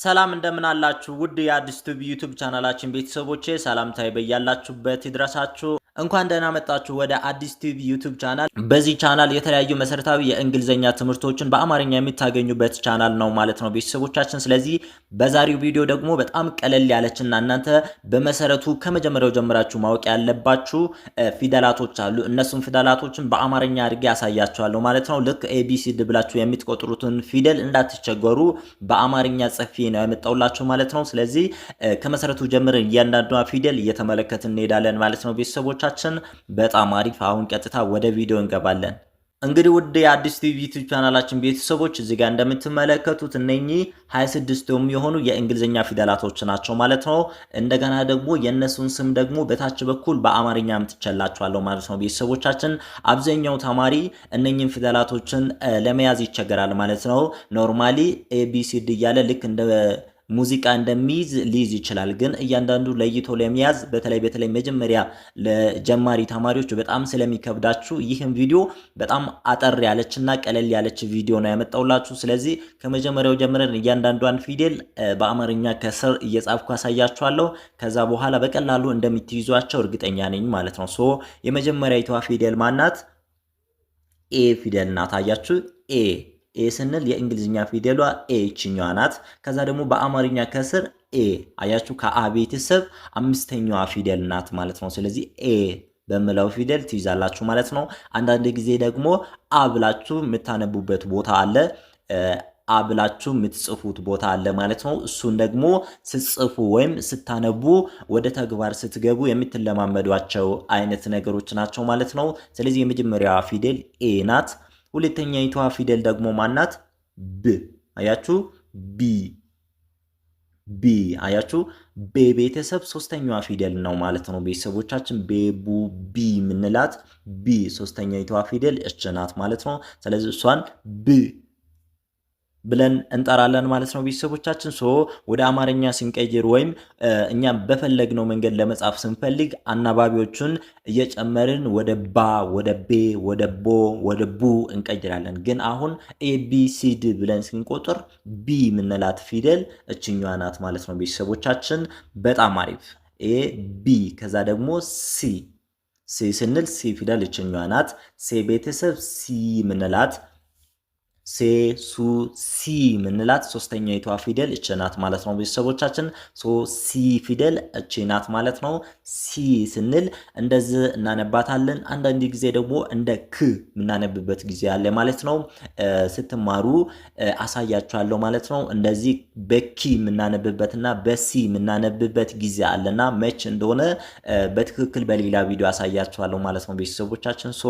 ሰላም እንደምን አላችሁ ውድ የአዲስ ቱብ ዩቲዩብ ቻናላችን ቤተሰቦቼ ሰላምታዬ በያላችሁበት ይድረሳችሁ። እንኳን ደህና መጣችሁ ወደ አዲስ ቱብ ዩቲዩብ ቻናል። በዚህ ቻናል የተለያዩ መሰረታዊ የእንግሊዘኛ ትምህርቶችን በአማርኛ የምታገኙበት ቻናል ነው ማለት ነው ቤተሰቦቻችን። ስለዚህ በዛሬው ቪዲዮ ደግሞ በጣም ቀለል ያለችና እናንተ በመሰረቱ ከመጀመሪያው ጀምራችሁ ማወቅ ያለባችሁ ፊደላቶች አሉ። እነሱም ፊደላቶችን በአማርኛ አድርጌ ያሳያችኋለሁ ማለት ነው። ልክ ኤቢሲዲ ብላችሁ የምትቆጥሩትን ፊደል እንዳትቸገሩ በአማርኛ ጽፌ ነው ያመጣውላችሁ ማለት ነው። ስለዚህ ከመሰረቱ ጀምረን እያንዳንዷ ፊደል እየተመለከትን እንሄዳለን ማለት ነው ቤተሰቦቻችን። በጣም አሪፍ። አሁን ቀጥታ ወደ ቪዲዮ እንገባለን። እንግዲህ ውድ የአዲስ ቲቪ ዩቲዩብ ቻናላችን ቤተሰቦች እዚህ ጋር እንደምትመለከቱት እነኚህ 26 የሆኑ የእንግሊዘኛ ፊደላቶች ናቸው ማለት ነው። እንደገና ደግሞ የነሱን ስም ደግሞ በታች በኩል በአማርኛ አምጥቼላችኋለሁ ማለት ነው ቤተሰቦቻችን። አብዛኛው ተማሪ እነኚህን ፊደላቶችን ለመያዝ ይቸገራል ማለት ነው። ኖርማሊ ኤቢሲዲ እያለ ልክ እንደ ሙዚቃ እንደሚይዝ ሊይዝ ይችላል። ግን እያንዳንዱ ለይቶ ለመያዝ በተለይ መጀመሪያ ለጀማሪ ተማሪዎች በጣም ስለሚከብዳችሁ ይህን ቪዲዮ በጣም አጠር ያለችና ቀለል ያለች ቪዲዮ ነው ያመጣውላችሁ። ስለዚህ ከመጀመሪያው ጀምረን እያንዳንዷን ፊደል በአማርኛ ከስር እየጻፍኩ አሳያችኋለሁ። ከዛ በኋላ በቀላሉ እንደምትይዟቸው እርግጠኛ ነኝ ማለት ነው። ሶ የመጀመሪያዊቷ ፊደል ማናት? ኤ ፊደል ናት። አያችሁ ኤ ስንል የእንግሊዝኛ ፊደሏ ኤ ይችኛዋ ናት። ከዛ ደግሞ በአማርኛ ከስር ኤ አያችሁ ከአ ቤተሰብ አምስተኛዋ ፊደል ናት ማለት ነው። ስለዚህ ኤ በሚለው ፊደል ትይዛላችሁ ማለት ነው። አንዳንድ ጊዜ ደግሞ አ ብላችሁ የምታነቡበት ቦታ አለ፣ አ ብላችሁ የምትጽፉት ቦታ አለ ማለት ነው። እሱን ደግሞ ስትጽፉ ወይም ስታነቡ ወደ ተግባር ስትገቡ የምትለማመዷቸው አይነት ነገሮች ናቸው ማለት ነው። ስለዚህ የመጀመሪያዋ ፊደል ኤ ናት። ሁለተኛይቷ ፊደል ደግሞ ማናት? ብ አያችሁ ቢ አያችሁ ቤ ቤተሰብ ሶስተኛዋ ፊደል ነው ማለት ነው ቤተሰቦቻችን። ቤቡ ቢ ምንላት ቢ ሶስተኛይቷ ፊደል እች ናት ማለት ነው። ስለዚህ እሷን ብ ብለን እንጠራለን ማለት ነው ቤተሰቦቻችን። ሶ ወደ አማርኛ ስንቀይር ወይም እኛ በፈለግነው መንገድ ለመጻፍ ስንፈልግ አናባቢዎቹን እየጨመርን ወደ ባ፣ ወደ ቤ፣ ወደ ቦ፣ ወደ ቡ እንቀይራለን። ግን አሁን ኤቢሲዲ ብለን ስንቆጥር ቢ ምንላት ፊደል እችኛዋ ናት ማለት ነው ቤተሰቦቻችን። በጣም አሪፍ። ኤ ቢ ከዛ ደግሞ ሲ ስንል ሲ ፊደል እችኛዋ ናት። ሴ ቤተሰብ ሲ ምንላት ሴ ሱ ሲ ምንላት ሶስተኛይቷ ፊደል እች ናት ማለት ነው ቤተሰቦቻችን። ሶ ሲ ፊደል እች ናት ማለት ነው። ሲ ስንል እንደዚህ እናነባታለን። አንዳንድ ጊዜ ደግሞ እንደ ክ የምናነብበት ጊዜ አለ ማለት ነው። ስትማሩ አሳያችኋለሁ ማለት ነው። እንደዚህ በኪ የምናነብበትና በሲ የምናነብበት ጊዜ አለና መች እንደሆነ በትክክል በሌላ ቪዲዮ አሳያችኋለሁ ማለት ነው ቤተሰቦቻችን። ሶ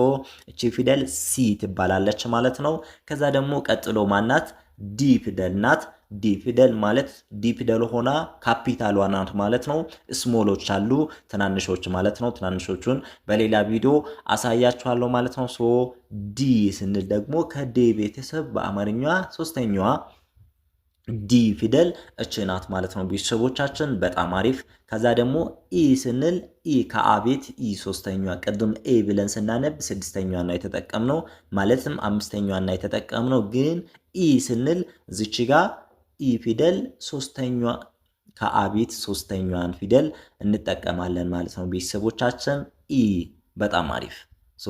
እቺ ፊደል ሲ ትባላለች ማለት ነው። ከዛ ደግሞ ቀጥሎ ማናት? ዲ ፊደል ናት። ዲ ፊደል ማለት ዲ ፊደል ሆና ካፒታሏ ናት ማለት ነው። ስሞሎች አሉ ትናንሾች ማለት ነው። ትናንሾቹን በሌላ ቪዲዮ አሳያችኋለሁ ማለት ነው። ሶ ዲ ስንል ደግሞ ከዲ ቤተሰብ በአማርኛ ሶስተኛዋ ዲ ፊደል እች ናት ማለት ነው ቤተሰቦቻችን። በጣም አሪፍ። ከዛ ደግሞ ኢ ስንል ኢ ከአ ቤት ኢ ሶስተኛዋ፣ ቅድም ኤ ብለን ስናነብ ስድስተኛዋ ነው የተጠቀምነው፣ ማለትም አምስተኛዋ ነው የተጠቀምነው። ግን ኢ ስንል ዝች ጋ ኢ ፊደል ሶስተኛዋ ከአ ቤት ሶስተኛዋን ፊደል እንጠቀማለን ማለት ነው ቤተሰቦቻችን። ኢ በጣም አሪፍ። ሶ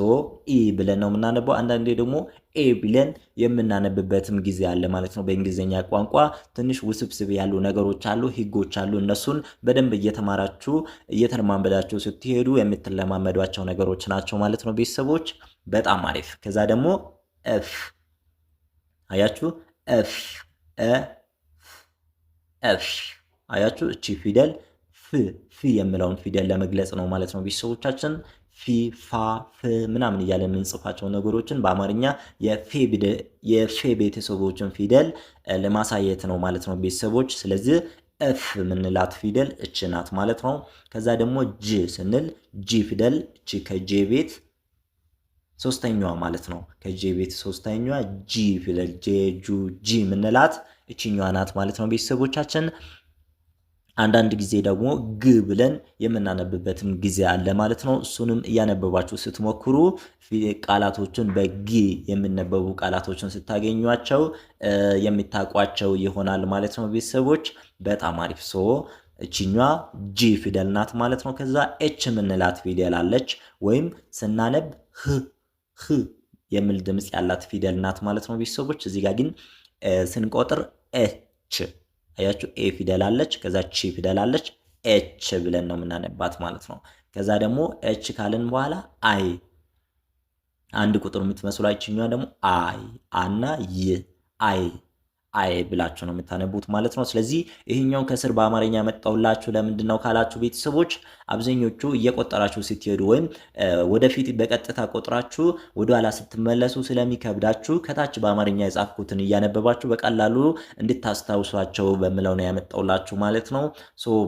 ኢ ብለን ነው የምናነበው። አንዳንዴ ደግሞ ኤ ብለን የምናነብበትም ጊዜ አለ ማለት ነው። በእንግሊዝኛ ቋንቋ ትንሽ ውስብስብ ያሉ ነገሮች አሉ፣ ህጎች አሉ። እነሱን በደንብ እየተማራችሁ እየተለማመዳችሁ ስትሄዱ የምትለማመዷቸው ነገሮች ናቸው ማለት ነው ቤተሰቦች። በጣም አሪፍ። ከዛ ደግሞ ኤፍ አያችሁ፣ ኤፍ አያችሁ፣ እቺ ፊደል ፍ የሚለውን ፊደል ለመግለጽ ነው ማለት ነው ቤተሰቦቻችን። ፊ ፋ ፍ ምናምን እያለ የምንጽፋቸው ነገሮችን በአማርኛ የፌ ቤተሰቦችን ፊደል ለማሳየት ነው ማለት ነው ቤተሰቦች። ስለዚህ ኤፍ ምንላት ፊደል እች ናት ማለት ነው። ከዛ ደግሞ ጂ ስንል ጂ ፊደል እቺ ከጄ ቤት ሶስተኛዋ ማለት ነው። ከጄ ቤት ሶስተኛዋ ጂ ፊደል ጄ ጁ ጂ ምንላት እችኛዋ ናት ማለት ነው ቤተሰቦቻችን። አንዳንድ ጊዜ ደግሞ ግ ብለን የምናነብበትም ጊዜ አለ ማለት ነው። እሱንም እያነበባችሁ ስትሞክሩ ቃላቶችን በግ የሚነበቡ ቃላቶችን ስታገኟቸው የሚታቋቸው ይሆናል ማለት ነው። ቤተሰቦች በጣም አሪፍ። እችኛ ጂ ፊደል ናት ማለት ነው። ከዛ ኤች የምንላት ፊደል አለች ወይም ስናነብ ህ የሚል ድምፅ ያላት ፊደል ናት ማለት ነው። ቤተሰቦች እዚህ ጋር ግን ስንቆጥር ኤች አያችሁ፣ ኤ ፊደል አለች፣ ከዛ ቺ ፊደል አለች፣ ኤች ብለን ነው የምናነባት ማለት ነው። ከዛ ደግሞ ኤች ካልን በኋላ አይ አንድ ቁጥር የምትመስሉ አይችኛዋ ደግሞ አይ አና ይ አይ ብላችሁ ነው የምታነቡት ማለት ነው። ስለዚህ ይሄኛው ከስር በአማርኛ መጣውላችሁ ለምንድን ነው ካላችሁ ቤተሰቦች አብዛኞቹ እየቆጠራችሁ ስትሄዱ ወይም ወደፊት በቀጥታ ቆጥራችሁ ወደኋላ ስትመለሱ ስለሚከብዳችሁ ከታች በአማርኛ የጻፍኩትን እያነበባችሁ በቀላሉ እንድታስታውሷቸው በሚለው ነው ያመጣውላችሁ ማለት ነው።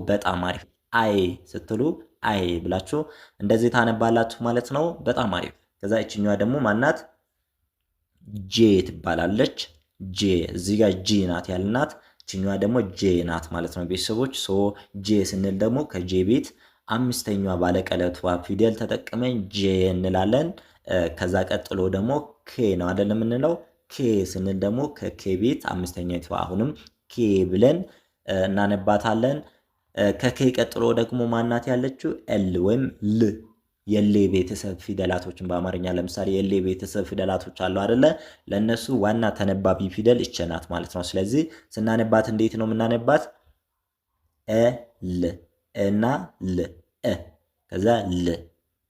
በጣም አሪፍ። አይ ስትሉ አይ ብላችሁ እንደዚህ ታነባላችሁ ማለት ነው። በጣም አሪፍ። ከዛ እችኛዋ ደግሞ ማናት? ጄ ትባላለች። ጄ እዚህ ጋር ጂ ናት ያልናት፣ እችኛዋ ደግሞ ጄ ናት ማለት ነው ቤተሰቦች። ጄ ስንል ደግሞ ከጄ ቤት አምስተኛዋ ባለቀለቷ ፊደል ተጠቅመን ጄ እንላለን። ከዛ ቀጥሎ ደግሞ ኬ ነው አይደል የምንለው። ኬ ስንል ደግሞ ከኬ ቤት አምስተኛዋ አሁንም ኬ ብለን እናነባታለን። ከኬ ቀጥሎ ደግሞ ማናት ያለችው? ኤል ወይም ል የሌ ቤተሰብ ፊደላቶችን በአማርኛ ለምሳሌ የሌ ቤተሰብ ፊደላቶች አሉ አይደለ? ለነሱ ዋና ተነባቢ ፊደል ይቸናት ማለት ነው። ስለዚህ ስናነባት እንዴት ነው የምናነባት? ል እና ል ከዛ ል።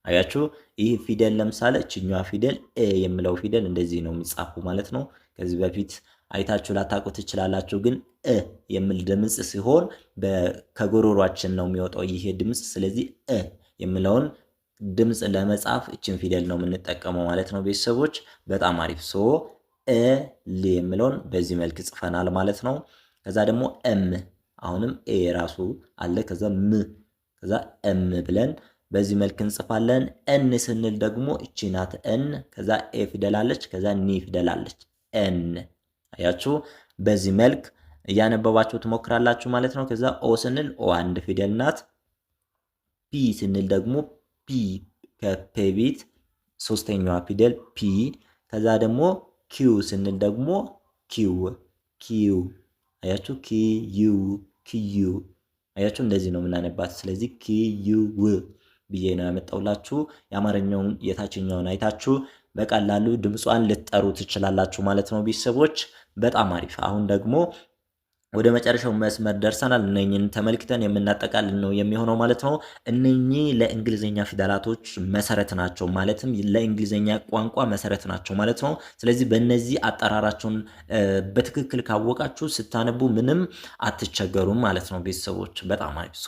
አያችሁ ይህ ፊደል ለምሳሌ እችኛዋ ፊደል የሚለው ፊደል እንደዚህ ነው የሚጻፉ ማለት ነው። ከዚህ በፊት አይታችሁ ላታውቁ ትችላላችሁ። ግን የሚል ድምጽ ሲሆን ከጎሮሯችን ነው የሚወጣው ይሄ ድምጽ። ስለዚህ የሚለውን ድምጽ ለመጻፍ እችን ፊደል ነው የምንጠቀመው ማለት ነው ቤተሰቦች። በጣም አሪፍ። ል የሚለውን በዚህ መልክ ጽፈናል ማለት ነው። ከዛ ደግሞ እም አሁንም ኤ ራሱ አለ። ከዛ ም ከዛ እም ብለን በዚህ መልክ እንጽፋለን። እን ስንል ደግሞ እቺ ናት እን። ከዛ ኤ ፊደል አለች። ከዛ ኒ ፊደል አለች እን። አያችሁ በዚህ መልክ እያነበባችሁ ትሞክራላችሁ ማለት ነው። ከዛ ኦ ስንል ኦ አንድ ፊደል ናት። ፒ ስንል ደግሞ ፒ ከፔ ቤት ሶስተኛዋ ፊደል ፒ። ከዛ ደግሞ ኪው ስንል ደግሞ ኪው አያችሁ ኪዩ አያችሁ እንደዚህ ነው የምናነባት። ስለዚህ ኪዩ ብዬ ነው ያመጣውላችሁ። የአማርኛውን የታችኛውን አይታችሁ በቀላሉ ድምጿን ልትጠሩ ትችላላችሁ ማለት ነው ቤተሰቦች። በጣም አሪፍ። አሁን ደግሞ ወደ መጨረሻው መስመር ደርሰናል። እነኚህን ተመልክተን የምናጠቃልል ነው የሚሆነው ማለት ነው። እነኚህ ለእንግሊዝኛ ፊደላቶች መሰረት ናቸው፣ ማለትም ለእንግሊዝኛ ቋንቋ መሰረት ናቸው ማለት ነው። ስለዚህ በእነዚህ አጠራራቸውን በትክክል ካወቃችሁ ስታነቡ ምንም አትቸገሩም ማለት ነው ቤተሰቦች። በጣም አሪፍ።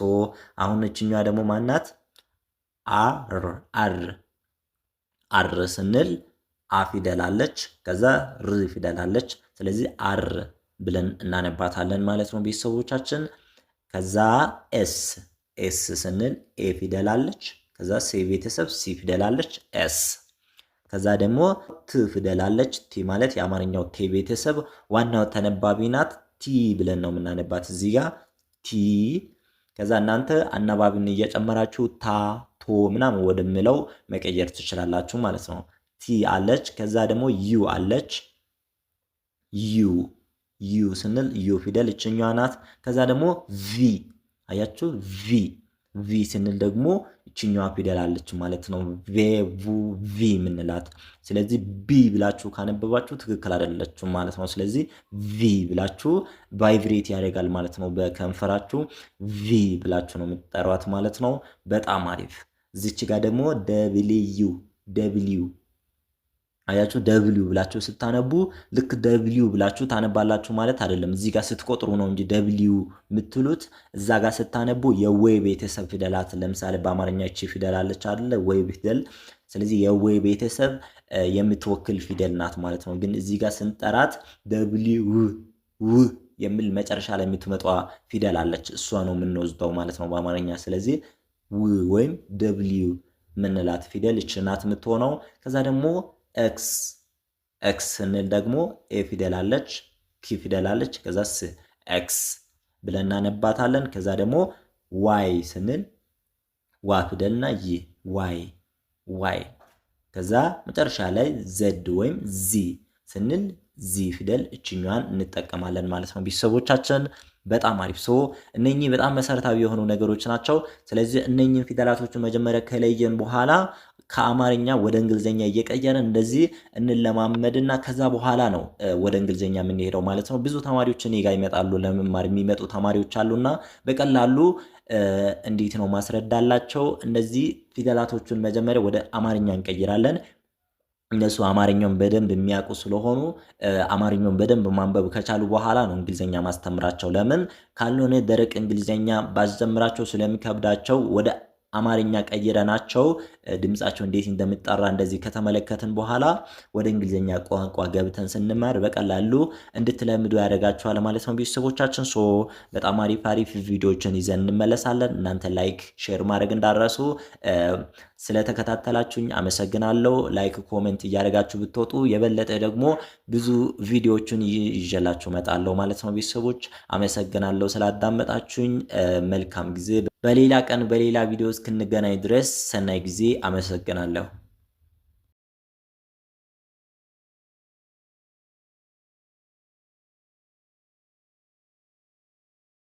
አሁን እችኛዋ ደግሞ ማናት? አር ስንል አ ፊደል አለች፣ ከዛ ር ፊደል አለች። ስለዚህ አር ብለን እናነባታለን ማለት ነው ቤተሰቦቻችን። ከዛ ኤስ ስንል ኤ ፊደል አለች። ከዛ ሲ ቤተሰብ ሲ ፊደል አለች ኤስ። ከዛ ደግሞ ት ፊደል አለች። ቲ ማለት የአማርኛው ቴ ቤተሰብ ዋናው ተነባቢ ናት። ቲ ብለን ነው የምናነባት እዚህ ጋር ቲ። ከዛ እናንተ አናባቢን እየጨመራችሁ ታ ቶ ምናምን ወደሚለው መቀየር ትችላላችሁ ማለት ነው። ቲ አለች። ከዛ ደግሞ ዩ አለች። ዩ ስንል ዩ ፊደል እችኛዋ ናት። ከዛ ደግሞ ቪ አያችሁ ቪ ስንል ደግሞ እችኛዋ ፊደል አለች ማለት ነው። ቪ ምንላት። ስለዚህ ቢ ብላችሁ ካነበባችሁ ትክክል አይደለችም ማለት ነው። ስለዚህ ቪ ብላችሁ ቫይብሬት ያደርጋል ማለት ነው በከንፈራችሁ። ቪ ብላችሁ ነው የምትጠሯት ማለት ነው። በጣም አሪፍ። እዚች ጋር ደግሞ ደብሊዩ አያችሁ ደብሊው ብላችሁ ስታነቡ ልክ ደብሊው ብላችሁ ታነባላችሁ ማለት አይደለም። እዚህ ጋር ስትቆጥሩ ነው እንጂ ደብሊው የምትሉት። እዛ ጋር ስታነቡ የወይ ቤተሰብ ፊደላት ለምሳሌ በአማርኛ እቺ ፊደል አለች አይደለ? ወይ ፊደል። ስለዚህ የወይ ቤተሰብ የምትወክል ፊደል ናት ማለት ነው። ግን እዚህ ጋር ስንጠራት ደብሊው የሚል መጨረሻ ላይ የምትመጣ ፊደል አለች። እሷ ነው የምንወስደው ማለት ነው በአማርኛ። ስለዚህ ወይም ደብሊው ምንላት ፊደል እቺ ናት የምትሆነው። ከዛ ደግሞ ኤክስ ስንል ደግሞ ኤ ፊደል አለች፣ ኪ ፊደል አለች፣ ከዛ ኤክስ ብለን እናነባታለን። ከዛ ደግሞ ዋይ ስንል ዋ ፊደልና ይ ዋይ ዋይ። ከዛ መጨረሻ ላይ ዘድ ወይም ዚ ስንል ዚ ፊደል እችኛዋን እንጠቀማለን ማለት ነው ቤተሰቦቻችን። በጣም አሪፍ። እነኚህ በጣም መሰረታዊ የሆኑ ነገሮች ናቸው። ስለዚህ እነኚህን ፊደላቶችን መጀመሪያ ከለየን በኋላ ከአማርኛ ወደ እንግሊዝኛ እየቀየርን እንደዚህ እንለማመድና ከዛ በኋላ ነው ወደ እንግሊዝኛ የምንሄደው ማለት ነው። ብዙ ተማሪዎች እኔ ጋር ይመጣሉ፣ ለመማር የሚመጡ ተማሪዎች አሉና በቀላሉ እንዴት ነው ማስረዳላቸው? እንደዚህ ፊደላቶቹን መጀመሪያ ወደ አማርኛ እንቀይራለን። እነሱ አማርኛውን በደንብ የሚያውቁ ስለሆኑ አማርኛውን በደንብ ማንበብ ከቻሉ በኋላ ነው እንግሊዝኛ ማስተምራቸው። ለምን ካልሆነ ደረቅ እንግሊዝኛ ባስተምራቸው ስለሚከብዳቸው ወደ አማርኛ ቀይረናቸው ድምጻቸው እንዴት እንደሚጠራ እንደዚህ ከተመለከትን በኋላ ወደ እንግሊዝኛ ቋንቋ ገብተን ስንማር በቀላሉ እንድትለምዱ ያደርጋችኋል ማለት ነው ቤተሰቦቻችን። በጣም አሪፍ ቪዲዮዎችን ይዘን እንመለሳለን። እናንተ ላይክ፣ ሼር ማድረግ እንዳረሱ። ስለተከታተላችሁኝ አመሰግናለሁ። ላይክ፣ ኮሜንት እያደረጋችሁ ብትወጡ የበለጠ ደግሞ ብዙ ቪዲዮዎችን ይዤላችሁ እመጣለሁ ማለት ነው ቤተሰቦች። አመሰግናለሁ ስላዳመጣችሁኝ። መልካም ጊዜ። በሌላ ቀን በሌላ ቪዲዮ እስክንገናኝ ድረስ ሰናይ ጊዜ። አመሰግናለሁ።